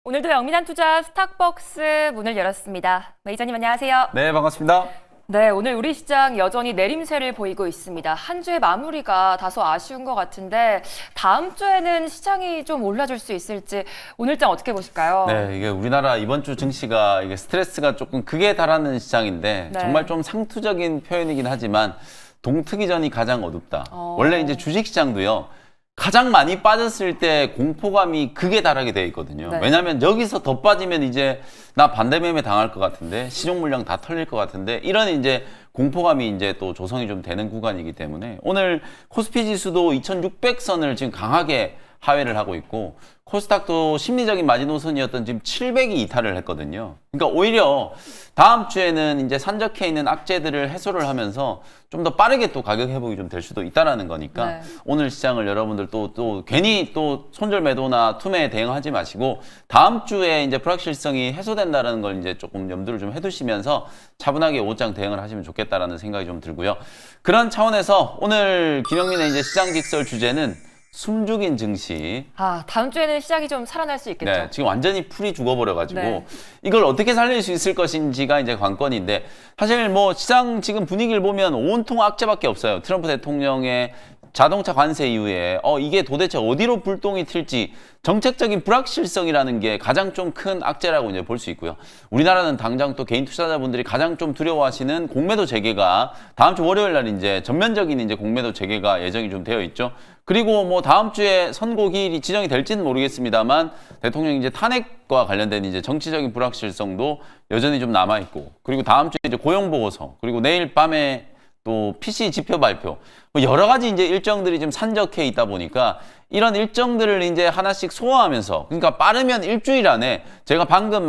오늘도 영민한 투자 스탁벅스 문을 열었습니다. 매니저님 안녕하세요. 네, 반갑습니다. 네, 오늘 우리 시장 여전히 내림세를 보이고 있습니다. 한 주의 마무리가 다소 아쉬운 것 같은데 다음 주에는 시장이 좀 올라줄 수 있을지 오늘장 어떻게 보실까요? 네, 이게 우리나라 이번 주 증시가 이게 스트레스가 조금 극에 달하는 시장인데 네. 정말 좀 상투적인 표현이긴 하지만 동트기전이 가장 어둡다. 원래 이제 주식시장도요. 가장 많이 빠졌을 때 공포감이 극에 달하게 돼 있거든요. 네. 왜냐하면 여기서 더 빠지면 이제 나 반대매매 당할 것 같은데 시종 물량 다 털릴 것 같은데 이런 이제 공포감이 이제 또 조성이 좀 되는 구간이기 때문에 오늘 코스피 지수도 2600선을 지금 강하게 하회를 하고 있고 코스닥도 심리적인 마지노선이었던 지금 700이 이탈을 했거든요. 그러니까 오히려 다음 주에는 이제 산적해 있는 악재들을 해소를 하면서 좀 더 빠르게 또 가격 회복이 좀 될 수도 있다라는 거니까 네. 오늘 시장을 여러분들 또 괜히 또 손절 매도나 투매에 대응하지 마시고 다음 주에 이제 불확실성이 해소된다는 걸 이제 조금 염두를 좀 해두시면서 차분하게 오장 대응을 하시면 좋겠다라는 생각이 좀 들고요. 그런 차원에서 오늘 김영민의 이제 시장 직설 주제는 숨죽인 증시. 다음 주에는 시장이 좀 살아날 수 있겠죠. 네, 지금 완전히 풀이 죽어버려가지고 네. 이걸 어떻게 살릴 수 있을 것인지가 이제 관건인데 사실 뭐 시장 지금 분위기를 보면 온통 악재밖에 없어요. 트럼프 대통령의 자동차 관세 이후에 이게 도대체 어디로 불똥이 튈지 정책적인 불확실성이라는 게 가장 좀 큰 악재라고 이제 볼 수 있고요. 우리나라는 당장 또 개인 투자자분들이 가장 좀 두려워하시는 공매도 재개가 다음 주 월요일 날 이제 전면적인 이제 공매도 재개가 예정이 좀 되어 있죠. 그리고 뭐 다음 주에 선고 기일이 지정이 될지는 모르겠습니다만 대통령 이제 탄핵과 관련된 이제 정치적인 불확실성도 여전히 좀 남아 있고 그리고 다음 주에 이제 고용 보고서 그리고 내일 밤에 또 PC 지표 발표 뭐 여러 가지 이제 일정들이 좀 산적해 있다 보니까 이런 일정들을 이제 하나씩 소화하면서 그러니까 빠르면 일주일 안에 제가 방금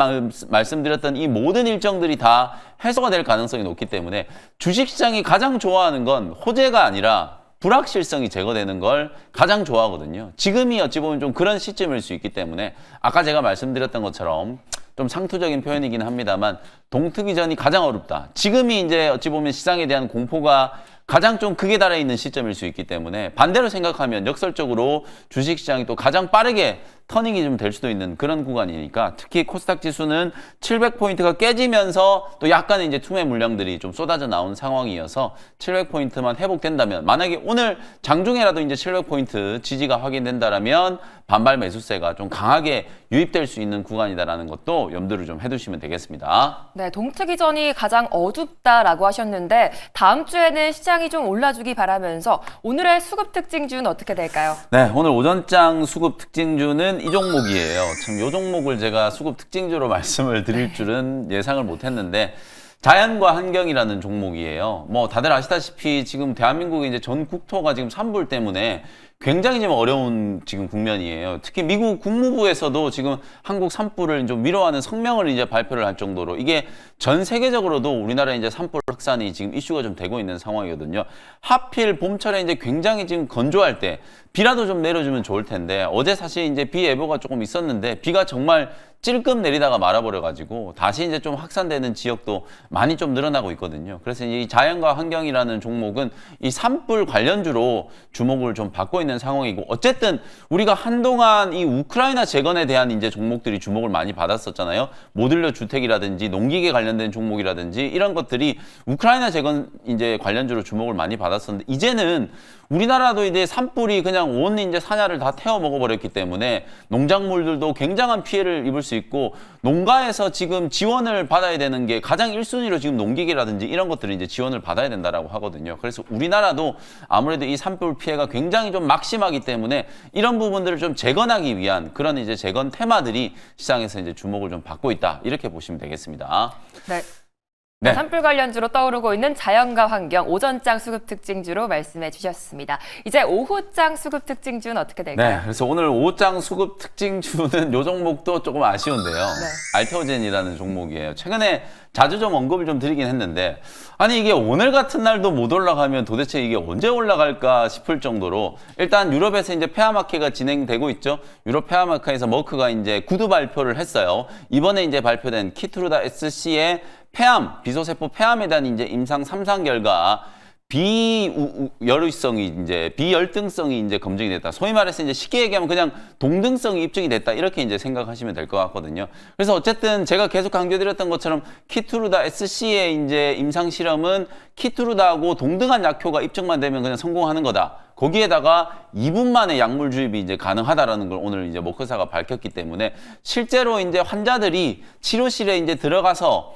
말씀드렸던 이 모든 일정들이 다 해소가 될 가능성이 높기 때문에 주식시장이 가장 좋아하는 건 호재가 아니라 불확실성이 제거되는 걸 가장 좋아하거든요. 지금이 어찌 보면 좀 그런 시점일 수 있기 때문에 아까 제가 말씀드렸던 것처럼 좀 상투적인 표현이긴 합니다만 동트기전이 가장 어렵다. 지금이 이제 어찌 보면 시장에 대한 공포가 가장 좀 극에 달해 있는 시점일 수 있기 때문에 반대로 생각하면 역설적으로 주식시장이 또 가장 빠르게 터닝이 좀 될 수도 있는 그런 구간이니까 특히 코스닥 지수는 700포인트가 깨지면서 또 약간의 이제 투매 물량들이 좀 쏟아져 나오는 상황이어서 700포인트만 회복된다면 만약에 오늘 장중에라도 이제 700포인트 지지가 확인된다라면 반발 매수세가 좀 강하게 유입될 수 있는 구간이다라는 것도 염두를 좀 해두시면 되겠습니다. 네, 동트기전이 가장 어둡다라고 하셨는데 다음 주에는 시장이 좀 올라주기 바라면서 오늘의 수급 특징주는 어떻게 될까요? 네, 오늘 오전장 수급 특징주는 이 종목이에요. 참 이 종목을 제가 수급 특징주로 말씀을 드릴 줄은 예상을 못했는데 자연과 환경이라는 종목이에요. 뭐 다들 아시다시피 지금 대한민국의 이제 전 국토가 지금 산불 때문에 굉장히 지금 어려운 지금 국면이에요. 특히 미국 국무부에서도 지금 한국 산불을 좀 위로하는 성명을 이제 발표를 할 정도로 이게 전 세계적으로도 우리나라 이제 산불 확산이 지금 이슈가 좀 되고 있는 상황이거든요. 하필 봄철에 이제 굉장히 지금 건조할 때 비라도 좀 내려주면 좋을 텐데 어제 사실 이제 비 예보가 조금 있었는데 비가 정말 찔끔 내리다가 말아버려가지고 다시 이제 좀 확산되는 지역도 많이 좀 늘어나고 있거든요. 그래서 이 자연과 환경이라는 종목은 이 산불 관련주로 주목을 좀 받고 있는 상황이고 어쨌든 우리가 한동안 이 우크라이나 재건에 대한 이제 종목들이 주목을 많이 받았었잖아요. 모듈러 주택이라든지 농기계 관련된 종목이라든지 이런 것들이 우크라이나 재건 이제 관련주로 주목을 많이 받았었는데 이제는 우리나라도 이제 산불이 그냥 온 이제 산야를 다 태워 먹어버렸기 때문에 농작물들도 굉장한 피해를 입을 수 있고 농가에서 지금 지원을 받아야 되는 게 가장 1순위로 지금 농기계라든지 이런 것들을 이제 지원을 받아야 된다라고 하거든요. 그래서 우리나라도 아무래도 이 산불 피해가 굉장히 좀 막심하기 때문에 이런 부분들을 좀 재건하기 위한 그런 이제 재건 테마들이 시장에서 이제 주목을 좀 받고 있다. 이렇게 보시면 되겠습니다. 네. 네. 산불 관련주로 떠오르고 있는 자연과 환경, 오전장 수급 특징주로 말씀해 주셨습니다. 이제 오후장 수급 특징주는 어떻게 될까요? 네, 그래서 오늘 오후장 수급 특징주는 이 종목도 조금 아쉬운데요. 네. 알테오젠이라는 종목이에요. 최근에 자주 좀 언급을 좀 드리긴 했는데 아니 이게 오늘 같은 날도 못 올라가면 도대체 이게 언제 올라갈까 싶을 정도로 일단 유럽에서 이제 폐하마켓가 진행되고 있죠. 유럽 폐하마켓에서 머크가 이제 구두 발표를 했어요. 이번에 이제 발표된 키트루다 SC의 폐암, 비소세포 폐암에 대한 이제 임상 3상 결과 비열등성이 이제 검증이 됐다. 소위 말해서 이제 쉽게 얘기하면 그냥 동등성이 입증이 됐다. 이렇게 이제 생각하시면 될 것 같거든요. 그래서 어쨌든 제가 계속 강조드렸던 것처럼 키투르다 SC의 이제 임상 실험은 키투르다하고 동등한 약효가 입증만 되면 그냥 성공하는 거다. 거기에다가 2분 만에 약물 주입이 이제 가능하다라는 걸 오늘 이제 머크사가 밝혔기 때문에 실제로 이제 환자들이 치료실에 이제 들어가서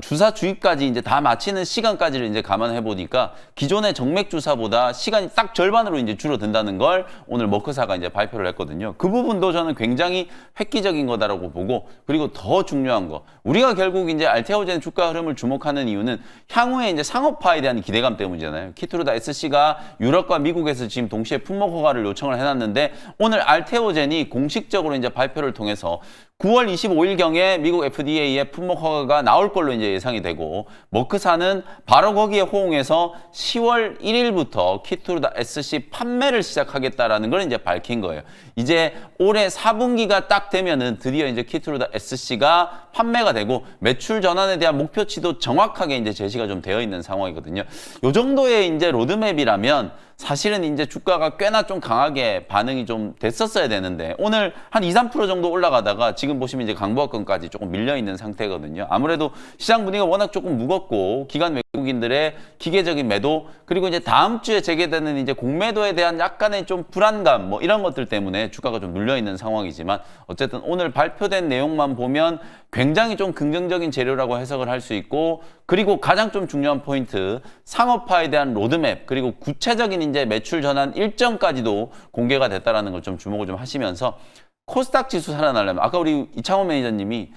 주사 주입까지 이제 다 마치는 시간까지를 이제 감안해 보니까 기존의 정맥 주사보다 시간이 딱 절반으로 이제 줄어든다는 걸 오늘 머크사가 이제 발표를 했거든요. 그 부분도 저는 굉장히 획기적인 거다라고 보고, 그리고 더 중요한 거, 우리가 결국 이제 알테오젠 주가 흐름을 주목하는 이유는 향후에 이제 상업화에 대한 기대감 때문이잖아요. 키투르다 SC가 유럽과 미국에서 지금 동시에 품목 허가를 요청을 해놨는데 오늘 알테오젠이 공식적으로 이제 발표를 통해서 9월 25일경에 미국 FDA의 품목 허가가 나올 걸로 이제 예상이 되고, 머크사는 바로 거기에 호응해서 10월 1일부터 키투르다 SC 판매를 시작하겠다라는 걸 이제 밝힌 거예요. 이제 올해 4분기가 딱 되면은 드디어 이제 키투르다 SC가 판매가 되고 매출 전환에 대한 목표치도 정확하게 이제 제시가 좀 되어 있는 상황이거든요. 요 정도의 이제 로드맵이라면 사실은 이제 주가가 꽤나 좀 강하게 반응이 좀 됐었어야 되는데 오늘 한 2, 3% 정도 올라가다가 지금 보시면 이제 강보합권까지 조금 밀려 있는 상태거든요. 아무래도 시장 분위기가 워낙 조금 무겁고 기관 외국인들의 기계적인 매도, 그리고 이제 다음 주에 재개되는 이제 공매도에 대한 약간의 좀 불안감 뭐 이런 것들 때문에 주가가 좀 눌려 있는 상황이지만, 어쨌든 오늘 발표된 내용만 보면 굉장히 좀 긍정적인 재료라고 해석을 할 수 있고, 그리고 가장 좀 중요한 포인트, 상업화에 대한 로드맵, 그리고 구체적인 이제 매출 전환 일정까지도 공개가 됐다라는 걸 좀 주목을 좀 하시면서, 코스닥 지수 살아나려면 아까 우리 이창호 매니저님이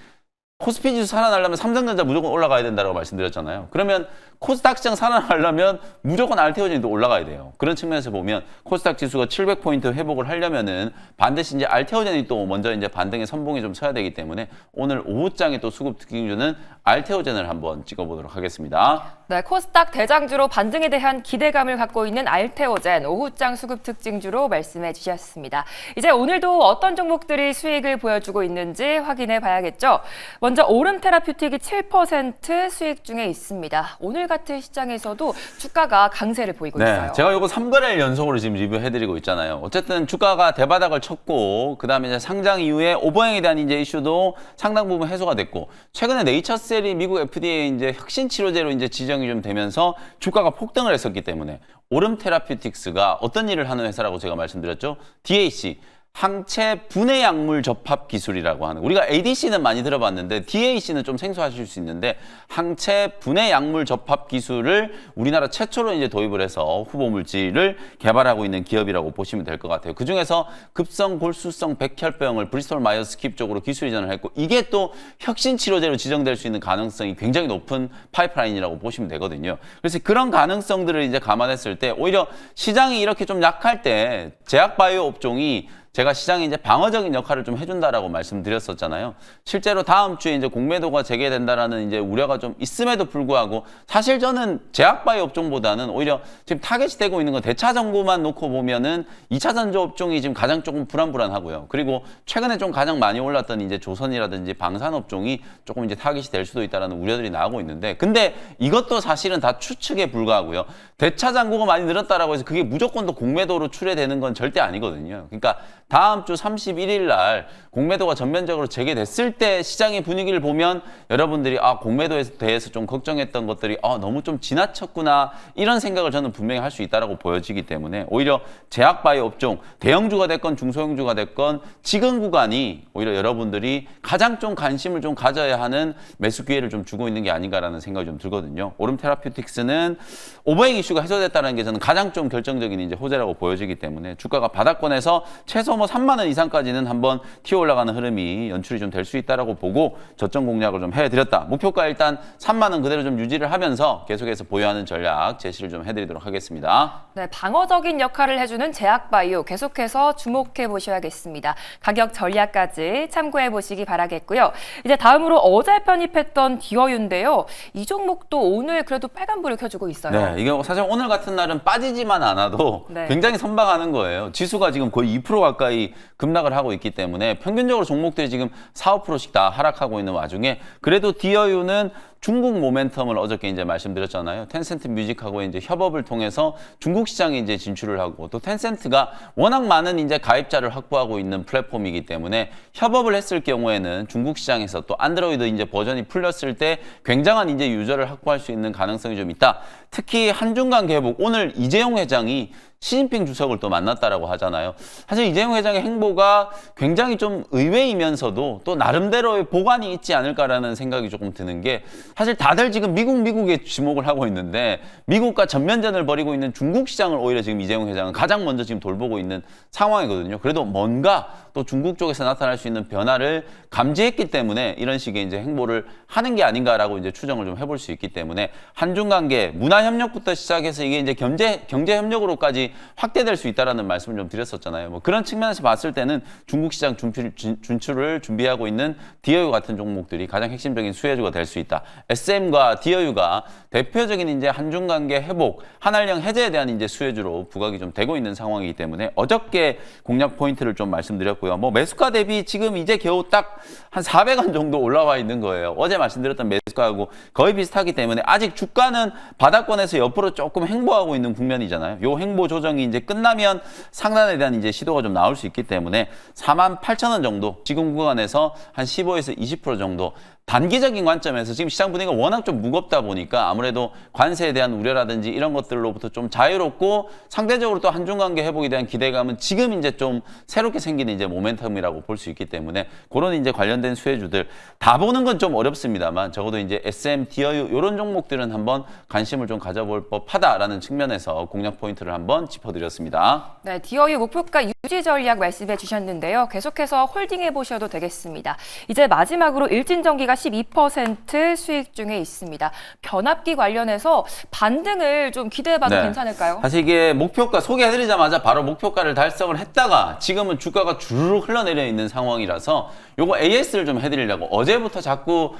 코스피 지수 살아나려면 삼성전자 무조건 올라가야 된다고 말씀드렸잖아요. 그러면 코스닥 시장 살아나려면 무조건 알테오젠도 올라가야 돼요. 그런 측면에서 보면 코스닥 지수가 700포인트 회복을 하려면은 반드시 이제 알테오젠이 또 먼저 이제 반등의 선봉에 좀 서야 되기 때문에 오늘 오후장에 또 수급 특징주는 알테오젠을 한번 찍어보도록 하겠습니다. 네, 코스닥 대장주로 반등에 대한 기대감을 갖고 있는 알테오젠 오후장 수급 특징주로 말씀해 주셨습니다. 이제 오늘도 어떤 종목들이 수익을 보여주고 있는지 확인해 봐야겠죠. 먼저 오름 테라퓨틱이 7% 수익 중에 있습니다. 오늘 같은 시장에서도 주가가 강세를 보이고 있어요. 제가 이거 3거래일 연속으로 지금 리뷰해드리고 있잖아요. 어쨌든 주가가 대바닥을 쳤고, 그 다음에 이제 상장 이후에 오버행에 대한 이제 이슈도 상당 부분 해소가 됐고, 최근에 네이처셀이 미국 FDA 이제 혁신 치료제로 이제 지정이 좀 되면서 주가가 폭등을 했었기 때문에 오름 테라퓨틱스가 어떤 일을 하는 회사라고 제가 말씀드렸죠. DAC. 항체 분해 약물 접합 기술이라고 하는, 우리가 ADC는 많이 들어봤는데 DAC는 좀 생소하실 수 있는데, 항체 분해 약물 접합 기술을 우리나라 최초로 이제 도입을 해서 후보 물질을 개발하고 있는 기업이라고 보시면 될 것 같아요. 그 중에서 급성 골수성 백혈병을 브리스톨 마이어스 스킵 쪽으로 기술 이전을 했고, 이게 또 혁신 치료제로 지정될 수 있는 가능성이 굉장히 높은 파이프라인이라고 보시면 되거든요. 그래서 그런 가능성들을 이제 감안했을 때 오히려 시장이 이렇게 좀 약할 때 제약바이오 업종이 제가 시장에 이제 방어적인 역할을 좀 해준다라고 말씀드렸었잖아요. 실제로 다음 주에 이제 공매도가 재개된다라는 이제 우려가 좀 있음에도 불구하고, 사실 저는 제약바이오 업종보다는 오히려 지금 타겟이 되고 있는 건 대차 전구만 놓고 보면은 2차 전지 업종이 지금 가장 조금 불안불안하고요. 그리고 최근에 좀 가장 많이 올랐던 이제 조선이라든지 방산 업종이 조금 이제 타겟이 될 수도 있다라는 우려들이 나오고 있는데, 근데 이것도 사실은 다 추측에 불과하고요. 대차 잔고가 많이 늘었다라고 해서 그게 무조건 또 공매도로 출회되는 건 절대 아니거든요. 그러니까 다음 주 31일 날 공매도가 전면적으로 재개됐을 때 시장의 분위기를 보면 여러분들이 공매도에 대해서 좀 걱정했던 것들이 너무 좀 지나쳤구나, 이런 생각을 저는 분명히 할 수 있다라고 보여지기 때문에 오히려 제약바이오 업종, 대형주가 됐건 중소형주가 됐건 지금 구간이 오히려 여러분들이 가장 좀 관심을 좀 가져야 하는 매수 기회를 좀 주고 있는 게 아닌가라는 생각이 좀 들거든요. 오름 테라퓨틱스는 오버행 이슈가 해소됐다는 게 저는 가장 좀 결정적인 이제 호재라고 보여지기 때문에 주가가 바닥권에서 최소 3만 원 이상까지는 한번 튀어 올라가는 흐름이 연출이 좀 될 수 있다라고 보고 저점 공략을 좀 해드렸다. 목표가 일단 3만 원 그대로 좀 유지를 하면서 계속해서 보유하는 전략 제시를 좀 해드리도록 하겠습니다. 네, 방어적인 역할을 해주는 제약바이오 계속해서 주목해 보셔야겠습니다. 가격 전략까지 참고해 보시기 바라겠고요. 이제 다음으로 어제 편입했던 디어유인데요. 이 종목도 오늘 그래도 빨간불을 켜주고 있어요. 네, 이게 사실 오늘 같은 날은 빠지지만 않아도 굉장히 선방하는 거예요. 지수가 지금 거의 2% 가까이 급락을 하고 있기 때문에 평균적으로 종목들이 지금 4, 5%씩 다 하락하고 있는 와중에 그래도 디어유는 중국 모멘텀을 어저께 이제 말씀드렸잖아요. 텐센트 뮤직하고 이제 협업을 통해서 중국 시장에 이제 진출을 하고 또 텐센트가 워낙 많은 이제 가입자를 확보하고 있는 플랫폼이기 때문에 협업을 했을 경우에는 중국 시장에서 또 안드로이드 이제 버전이 풀렸을 때 굉장한 이제 유저를 확보할 수 있는 가능성이 좀 있다. 특히 한중 관계 회복, 오늘 이재용 회장이 시진핑 주석을 또 만났다라고 하잖아요. 사실 이재용 회장의 행보가 굉장히 좀 의외이면서도 또 나름대로의 보관이 있지 않을까라는 생각이 조금 드는 게 사실 다들 지금 미국에 주목을 하고 있는데 미국과 전면전을 벌이고 있는 중국 시장을 오히려 지금 이재용 회장은 가장 먼저 지금 돌보고 있는 상황이거든요. 그래도 뭔가 또 중국 쪽에서 나타날 수 있는 변화를 감지했기 때문에 이런 식의 이제 행보를 하는 게 아닌가라고 이제 추정을 좀 해볼 수 있기 때문에 한중 관계, 문화 협력부터 시작해서 이게 이제 경제 협력으로까지 확대될 수 있다라는 말씀을 좀 드렸었잖아요. 뭐 그런 측면에서 봤을 때는 중국 시장 진출을 준비하고 있는 디어유 같은 종목들이 가장 핵심적인 수혜주가 될 수 있다. SM과 디어유가 대표적인 이제 한중 관계 회복, 한한령 해제에 대한 이제 수혜주로 부각이 좀 되고 있는 상황이기 때문에 어저께 공략 포인트를 좀 말씀드렸고요. 뭐 매수가 대비 지금 이제 겨우 딱 한 400원 정도 올라와 있는 거예요. 어제 말씀드렸던 매수가하고 거의 비슷하기 때문에 아직 주가는 바닥권에서 옆으로 조금 행보하고 있는 국면이잖아요. 요 행보 조정이 이제 끝나면 상단에 대한 이제 시도가 좀 나올 수 있기 때문에 48,000원 정도 지금 구간에서 한 15에서 20% 정도 단기적인 관점에서 지금 시장 분위기가 워낙 좀 무겁다 보니까 아무래도 관세에 대한 우려라든지 이런 것들로부터 좀 자유롭고 상대적으로 또 한중 관계 회복에 대한 기대감은 지금 이제 좀 새롭게 생기는 이제 모멘텀이라고 볼 수 있기 때문에 그런 이제 관련된 수혜주들 다 보는 건 좀 어렵습니다만 적어도 이제 SM, 디어유 이런 종목들은 한번 관심을 좀 가져볼 법하다라는 측면에서 공략 포인트를 한번 짚어드렸습니다. 네, 디어유 목표가 유지 전략 말씀해 주셨는데요. 계속해서 홀딩해 보셔도 되겠습니다. 이제 마지막으로 일진전기가 12% 수익 중에 있습니다. 변압기 관련해서 반등을 좀 기대해봐도 네. 괜찮을까요? 사실 이게 목표가 소개해드리자마자 바로 목표가를 달성을 했다가 지금은 주가가 주르륵 흘러내려 있는 상황이라서 요거 AS를 좀 해드리려고 어제부터 자꾸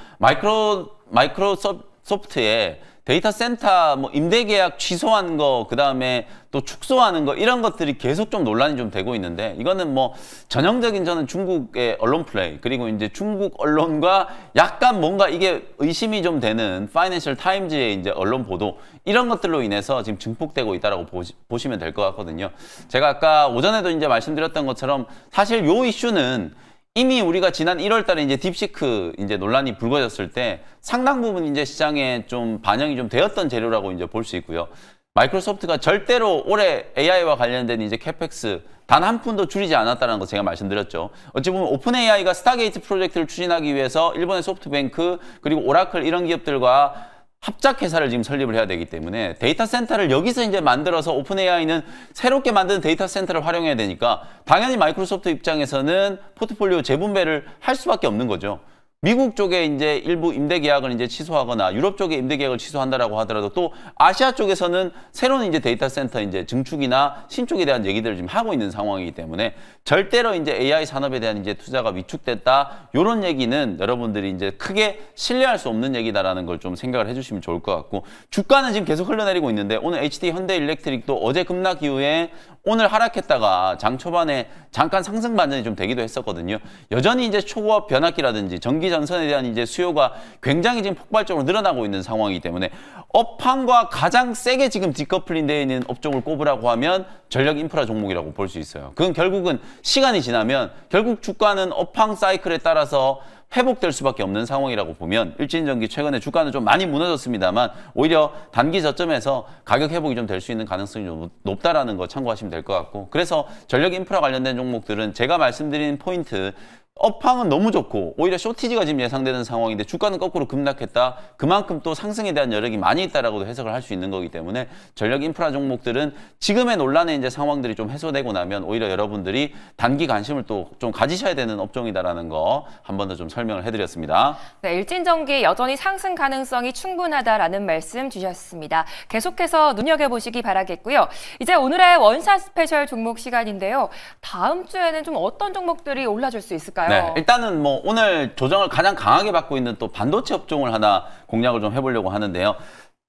마이크로소프트에 데이터 센터 뭐 임대 계약 취소한 거, 그다음에 또 축소하는 거 이런 것들이 계속 좀 논란이 좀 되고 있는데 이거는 뭐 전형적인 저는 중국의 언론 플레이 그리고 이제 중국 언론과 약간 뭔가 이게 의심이 좀 되는 파이낸셜 타임즈의 이제 언론 보도 이런 것들로 인해서 지금 증폭되고 있다라고 보시면 될 것 같거든요. 제가 아까 오전에도 이제 말씀드렸던 것처럼 사실 요 이슈는 이미 우리가 지난 1월 달에 이제 딥시크 이제 논란이 불거졌을 때 상당 부분 이제 시장에 좀 반영이 좀 되었던 재료라고 이제 볼 수 있고요. 마이크로소프트가 절대로 올해 AI와 관련된 이제 캐펙스 단 한 푼도 줄이지 않았다는 거 제가 말씀드렸죠. 어찌 보면 오픈 AI가 스타게이트 프로젝트를 추진하기 위해서 일본의 소프트뱅크 그리고 오라클 이런 기업들과 합작 회사를 지금 설립을 해야 되기 때문에 데이터 센터를 여기서 이제 만들어서 오픈 AI는 새롭게 만든 데이터 센터를 활용해야 되니까 당연히 마이크로소프트 입장에서는 포트폴리오 재분배를 할 수밖에 없는 거죠. 미국 쪽에 이제 일부 임대 계약을 이제 취소하거나 유럽 쪽에 임대 계약을 취소한다라고 하더라도 또 아시아 쪽에서는 새로운 이제 데이터 센터 이제 증축이나 신축에 대한 얘기들을 지금 하고 있는 상황이기 때문에 절대로 이제 AI 산업에 대한 이제 투자가 위축됐다. 이런 얘기는 여러분들이 이제 크게 신뢰할 수 없는 얘기다라는 걸 좀 생각을 해주시면 좋을 것 같고 주가는 지금 계속 흘러내리고 있는데 오늘 HD 현대일렉트릭도 어제 급락 이후에 오늘 하락했다가 장 초반에 잠깐 상승 반전이 좀 되기도 했었거든요. 여전히 이제 초고압 변압기라든지 전기 전선에 대한 이제 수요가 굉장히 지금 폭발적으로 늘어나고 있는 상황이기 때문에 업황과 가장 세게 지금 디커플링 되어 있는 업종을 꼽으라고 하면 전력 인프라 종목이라고 볼 수 있어요. 그건 결국은 시간이 지나면 결국 주가는 업황 사이클에 따라서 회복될 수밖에 없는 상황이라고 보면 일진전기 최근에 주가는 좀 많이 무너졌습니다만 오히려 단기 저점에서 가격 회복이 좀 될 수 있는 가능성이 좀 높다라는 거 참고하시면 될 것 같고 그래서 전력 인프라 관련된 종목들은 제가 말씀드린 포인트 업황은 너무 좋고 오히려 쇼티지가 지금 예상되는 상황인데 주가는 거꾸로 급락했다. 그만큼 또 상승에 대한 여력이 많이 있다라고도 해석을 할 수 있는 거기 때문에 전력 인프라 종목들은 지금의 논란의 이제 상황들이 좀 해소되고 나면 오히려 여러분들이 단기 관심을 또 좀 가지셔야 되는 업종이다라는 거 한 번 더 좀 설명을 해드렸습니다. 네, 일진전기 여전히 상승 가능성이 충분하다라는 말씀 주셨습니다. 계속해서 눈여겨보시기 바라겠고요. 이제 오늘의 원샷 스페셜 종목 시간인데요. 다음 주에는 좀 어떤 종목들이 올라줄 수 있을까요? 네, 일단은 뭐 오늘 조정을 가장 강하게 받고 있는 또 반도체 업종을 하나 공략을 좀 해보려고 하는데요.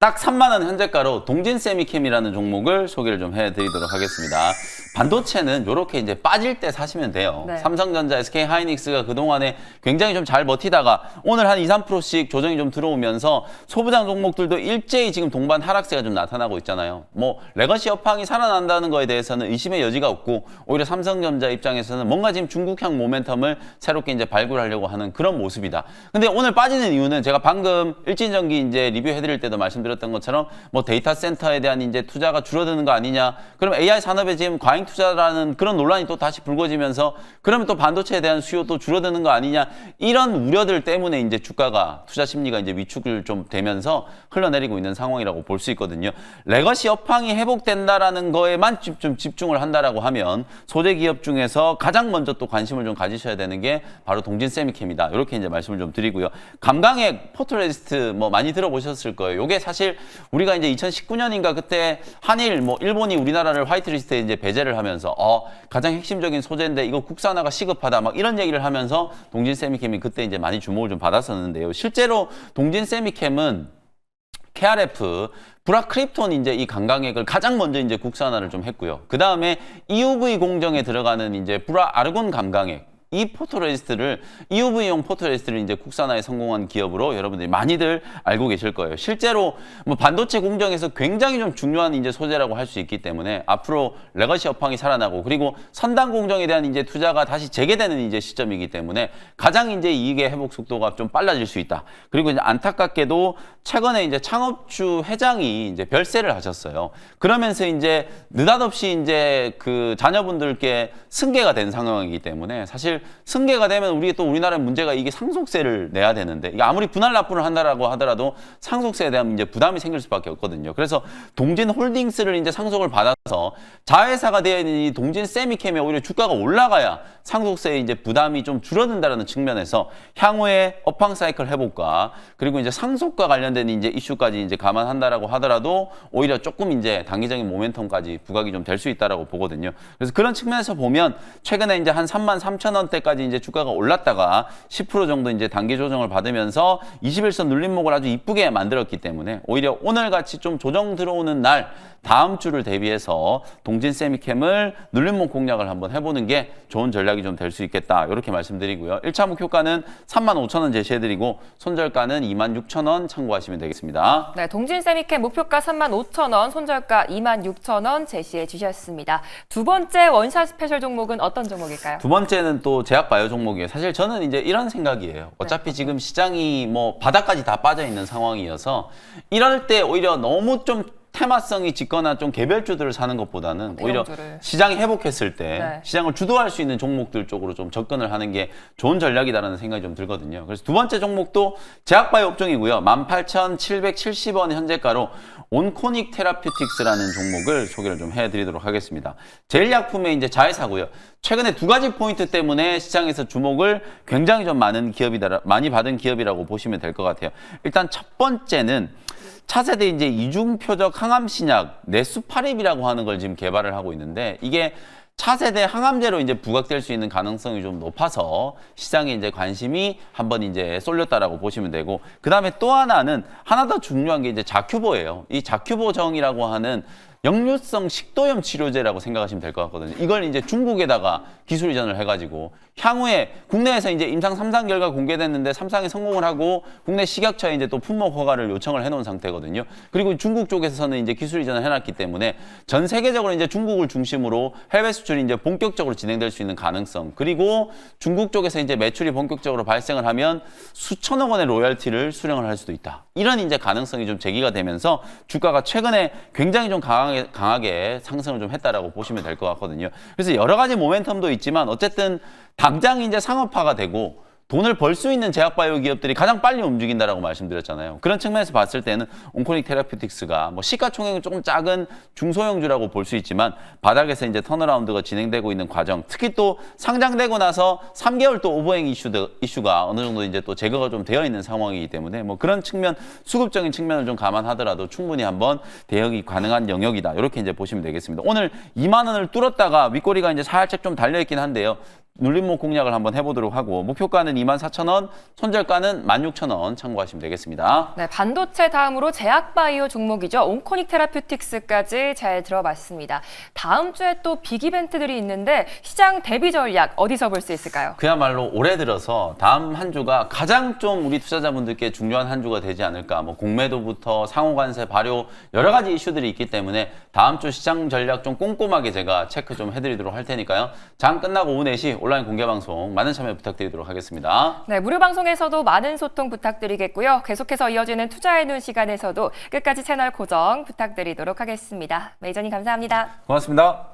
딱 3만 원 현재가로 동진 세미캠이라는 종목을 소개를 좀 해드리도록 하겠습니다. 반도체는 이렇게 이제 빠질 때 사시면 돼요. 네. 삼성전자, SK 하이닉스가 그동안에 굉장히 좀 잘 버티다가 오늘 한 2, 3%씩 조정이 좀 들어오면서 소부장 종목들도 일제히 지금 동반 하락세가 좀 나타나고 있잖아요. 뭐 레거시 업황이 살아난다는 거에 대해서는 의심의 여지가 없고 오히려 삼성전자 입장에서는 뭔가 지금 중국향 모멘텀을 새롭게 이제 발굴하려고 하는 그런 모습이다. 근데 오늘 빠지는 이유는 제가 방금 일진전기 이제 리뷰해드릴 때도 말씀드렸던 것처럼 뭐 데이터 센터에 대한 이제 투자가 줄어드는 거 아니냐. 그럼 AI 산업에 지금 과잉 투자라는 그런 논란이 또 다시 불거지면서 그러면 또 반도체에 대한 수요 또 줄어드는 거 아니냐. 이런 우려들 때문에 이제 주가가 투자 심리가 이제 위축을 좀 되면서 흘러내리고 있는 상황이라고 볼 수 있거든요. 레거시 업황이 회복된다라는 거에만 좀 집중을 한다라고 하면 소재 기업 중에서 가장 먼저 또 관심을 좀 가지셔야 되는 게 바로 동진 세미캠이다. 이렇게 이제 말씀을 좀 드리고요. 감강의 포토레지스트 뭐 많이 들어보셨을 거예요. 요게 사실 우리가 이제 2019년인가 그때 한일 뭐 일본이 우리나라를 화이트리스트에 이제 배제를 하면서 가장 핵심적인 소재인데 이거 국산화가 시급하다 막 이런 얘기를 하면서 동진 세미캠이 그때 이제 많이 주목을 좀 받았었는데요. 실제로 동진 세미캠은 KRF 브라크립톤 이제 이 강강액을 가장 먼저 이제 국산화를 좀 했고요. 그 다음에 EUV 공정에 들어가는 이제 브라 아르곤 감강액 이 포토레지스트를 EUV용 포토레지스트를 이제 국산화에 성공한 기업으로 여러분들이 많이들 알고 계실 거예요. 실제로 뭐 반도체 공정에서 굉장히 좀 중요한 이제 소재라고 할 수 있기 때문에 앞으로 레거시 업황이 살아나고 그리고 선단 공정에 대한 이제 투자가 다시 재개되는 이제 시점이기 때문에 가장 이제 이익의 회복 속도가 좀 빨라질 수 있다. 그리고 이제 안타깝게도 최근에 이제 창업주 회장이 이제 별세를 하셨어요. 그러면서 이제 느닷없이 이제 그 자녀분들께 승계가 된 상황이기 때문에 사실 승계가 되면 우리나라의 문제가 이게 상속세를 내야 되는데 이게 아무리 분할 납부를 한다라고 하더라도 상속세에 대한 이제 부담이 생길 수밖에 없거든요. 그래서 동진 홀딩스를 이제 상속을 받아서 자회사가 되어 있는 이 동진 세미캠에 오히려 주가가 올라가야 상속세의 이제 부담이 좀 줄어든다라는 측면에서 향후에 업황 사이클 회복과 그리고 이제 상속과 관련된 이제 이슈까지 이제 감안한다라고 하더라도 오히려 조금 이제 단기적인 모멘텀까지 부각이 좀 될 수 있다라고 보거든요. 그래서 그런 측면에서 보면 최근에 이제 한 33,000원대까지 이제 주가가 올랐다가 10% 정도 이제 단기 조정을 받으면서 21선 눌림목을 아주 이쁘게 만들었기 때문에 오히려 오늘 같이 좀 조정 들어오는 날 다음 주를 대비해서 동진 세미캠을 눌림목 공략을 한번 해보는 게 좋은 전략이 좀 될 수 있겠다. 이렇게 말씀드리고요. 1차 목표가는 35,000원 제시해드리고 손절가는 26,000원 참고하시면 되겠습니다. 네, 동진 세미캠 목표가 35,000원, 손절가 26,000원 제시해 주셨습니다. 두 번째 원샷 스페셜 종목은 어떤 종목일까요? 두 번째는 또 제약바이오 종목이에요. 사실 저는 이제 이런 생각이에요. 어차피 지금 시장이 뭐 바닥까지 다 빠져 있는 상황이어서 이럴 때 오히려 너무 좀 테마성이 짙거나 좀 개별주들을 사는 것보다는 오히려 대형주를. 시장이 회복했을 때 네. 시장을 주도할 수 있는 종목들 쪽으로 좀 접근을 하는 게 좋은 전략이다라는 생각이 좀 들거든요. 그래서 두 번째 종목도 제약바이오 업종이고요. 18,770원 현재가로 온코닉 테라퓨틱스라는 종목을 소개를 좀 해드리도록 하겠습니다. 제일약품의 이제 자회사고요. 최근에 두 가지 포인트 때문에 시장에서 주목을 굉장히 좀 많이 받은 기업이라고 보시면 될 것 같아요. 일단 첫 번째는 차세대 이제 이중표적 항암 신약 네수파립이라고 하는 걸 지금 개발을 하고 있는데 이게 차세대 항암제로 이제 부각될 수 있는 가능성이 좀 높아서 시장에 이제 관심이 한번 이제 쏠렸다라고 보시면 되고 그 다음에 또 하나는 하나 더 중요한 게 이제 자큐보예요. 이 자큐보정이라고 하는 역류성 식도염 치료제라고 생각하시면 될 것 같거든요. 이걸 이제 중국에다가 기술 이전을 해가지고 향후에 국내에서 이제 임상 3상 결과 공개됐는데 3상에 성공을 하고 국내 식약처에 이제 또 품목 허가를 요청을 해놓은 상태거든요. 그리고 중국 쪽에서는 이제 기술 이전을 해놨기 때문에 전 세계적으로 이제 중국을 중심으로 해외 수출이 이제 본격적으로 진행될 수 있는 가능성 그리고 중국 쪽에서 이제 매출이 본격적으로 발생을 하면 수천억 원의 로열티를 수령을 할 수도 있다. 이런 이제 가능성이 좀 제기가 되면서 주가가 최근에 굉장히 좀 강하게 상승을 좀 했다라고 보시면 될 것 같거든요. 그래서 여러 가지 모멘텀도 있지만 어쨌든 당장 이제 상업화가 되고 돈을 벌 수 있는 제약바이오 기업들이 가장 빨리 움직인다라고 말씀드렸잖아요. 그런 측면에서 봤을 때는 온코닉 테라퓨틱스가 뭐 시가총액은 조금 작은 중소형주라고 볼 수 있지만 바닥에서 이제 턴어라운드가 진행되고 있는 과정, 특히 또 상장되고 나서 3개월 또 오버행 이슈가 어느 정도 이제 또 제거가 좀 되어 있는 상황이기 때문에 뭐 그런 측면, 수급적인 측면을 좀 감안하더라도 충분히 한번 대응이 가능한 영역이다. 이렇게 이제 보시면 되겠습니다. 오늘 2만 원을 뚫었다가 윗꼬리가 이제 살짝 좀 달려 있긴 한데요. 눌림목 공략을 한번 해보도록 하고 목표가는 24,000원, 손절가는 16,000원 참고하시면 되겠습니다. 네, 반도체 다음으로 제약바이오 종목이죠. 온코닉 테라퓨틱스까지 잘 들어봤습니다. 다음 주에 또 빅이벤트들이 있는데 시장 대비 전략 어디서 볼 수 있을까요? 그야말로 올해 들어서 다음 한 주가 가장 좀 우리 투자자분들께 중요한 한 주가 되지 않을까. 뭐 공매도부터 상호관세 발효 여러 가지 이슈들이 있기 때문에 다음 주 시장 전략 좀 꼼꼼하게 제가 체크 좀 해드리도록 할 테니까요. 장 끝나고 오후 4시 온라인 공개 방송 많은 참여 부탁드리도록 하겠습니다. 네, 무료 방송에서도 많은 소통 부탁드리겠고요. 계속해서 이어지는 투자의 눈 시간에서도 끝까지 채널 고정 부탁드리도록 하겠습니다. 매니저님 감사합니다. 고맙습니다.